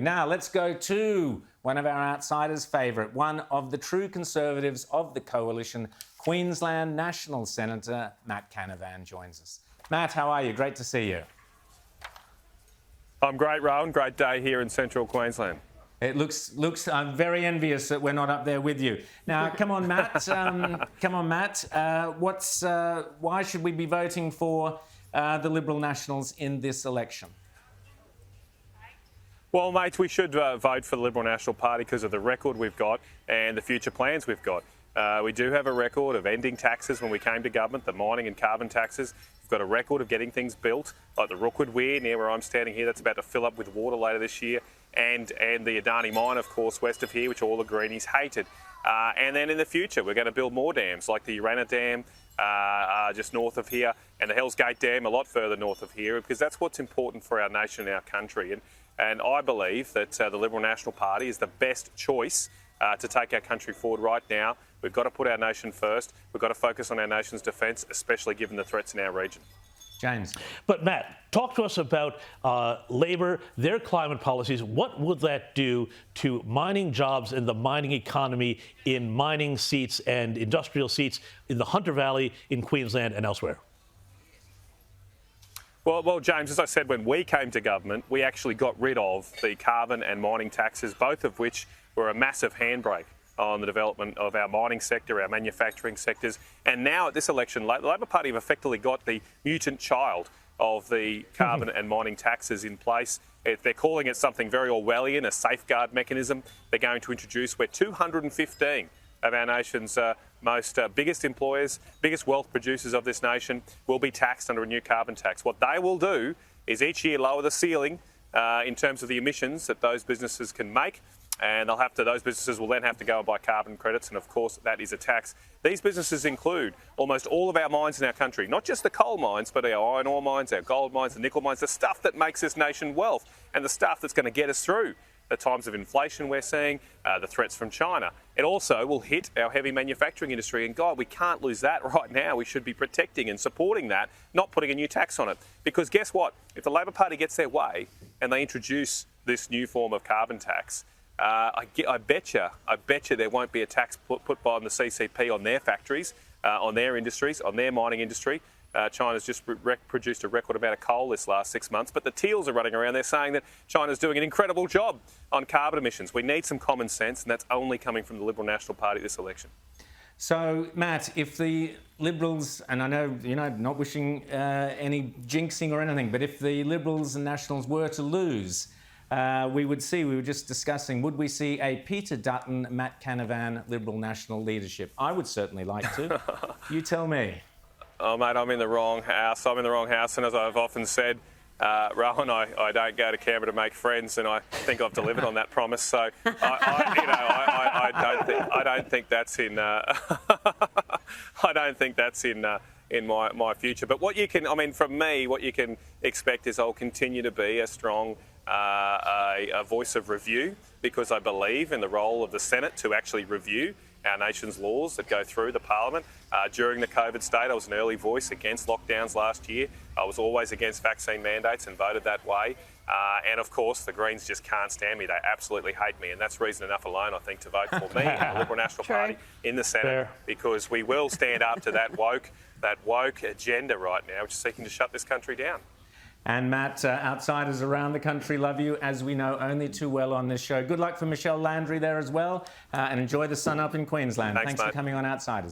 Now let's go to one of our outsiders' favourite, one of the true Conservatives of the coalition, Queensland National Senator Matt Canavan joins us. Matt, how are you? Great to see you. I'm great, Rowan. Great day here in central Queensland. It looks. I'm very envious that we're not up there with you. Now, come on, Matt. Why should we be voting for the Liberal Nationals in this election? Well, mates, we should vote for the Liberal National Party because of the record we've got and the future plans we've got. We do have a record of ending taxes when we came to government, the mining and carbon taxes. We've got a record of getting things built, like the Rookwood Weir near where I'm standing here, that's about to fill up with water later this year, and the Adani mine, of course, west of here, which all the greenies hated. And then in the future, we're going to build more dams, like the Urana Dam just north of here, and the Hells Gate Dam a lot further north of here, because that's what's important for our nation and our country. And I believe that the Liberal National Party is the best choice to take our country forward right now. We've got to put our nation first. We've got to focus on our nation's defence, especially given the threats in our region. James. But Matt, talk to us about Labor, their climate policies. What would that do to mining jobs and the mining economy in mining seats and industrial seats in the Hunter Valley, in Queensland and elsewhere? Well, James, as I said, when we came to government, we actually got rid of the carbon and mining taxes, both of which were a massive handbrake on the development of our mining sector, our manufacturing sectors. And now at this election, the Labor Party have effectively got the mutant child of the carbon and mining taxes in place. They're calling it something very Orwellian, a safeguard mechanism they're going to introduce, where 215 of our nation's most biggest employers, biggest wealth producers of this nation will be taxed under a new carbon tax. What they will do is each year lower the ceiling in terms of the emissions that those businesses can make, and those businesses will then have to go and buy carbon credits, and of course that is a tax. These businesses include almost all of our mines in our country, not just the coal mines, but our iron ore mines, our gold mines, the nickel mines, the stuff that makes this nation wealth, and the stuff that's going to get us through the times of inflation we're seeing, the threats from China. It also will hit our heavy manufacturing industry, and God, we can't lose that right now. We should be protecting and supporting that, not putting a new tax on it. Because guess what? If the Labor Party gets their way and they introduce this new form of carbon tax, I bet you there won't be a tax put by the CCP on their factories, on their industries, on their mining industry. China's just produced a record amount of coal this last 6 months, but the teals are running around there saying that China's doing an incredible job on carbon emissions. We need some common sense, and that's only coming from the Liberal National Party this election. So, Matt, if the Liberals, and I know, not wishing any jinxing or anything, but if the Liberals and Nationals were to lose, we were just discussing, would we see a Peter Dutton, Matt Canavan Liberal National leadership? I would certainly like to. You tell me. Oh, mate, I'm in the wrong house. And as I've often said, Rowan, I don't go to Canberra to make friends, and I think I've delivered on that promise. So, I don't think that's in. I don't think that's in my future. But from me, what you can expect is I'll continue to be a strong a voice of review, because I believe in the role of the Senate to actually review our nation's laws that go through the Parliament. During the COVID state, I was an early voice against lockdowns last year. I was always against vaccine mandates and voted that way. And of course, the Greens just can't stand me. They absolutely hate me. And that's reason enough alone, I think, to vote for me and the Liberal National Party in the Senate, because we will stand up to that woke agenda right now, which is seeking to shut this country down. And Matt, outsiders around the country love you, as we know only too well on this show. Good luck for Michelle Landry there as well, and enjoy the sun up in Queensland. Thanks for coming on Outsiders.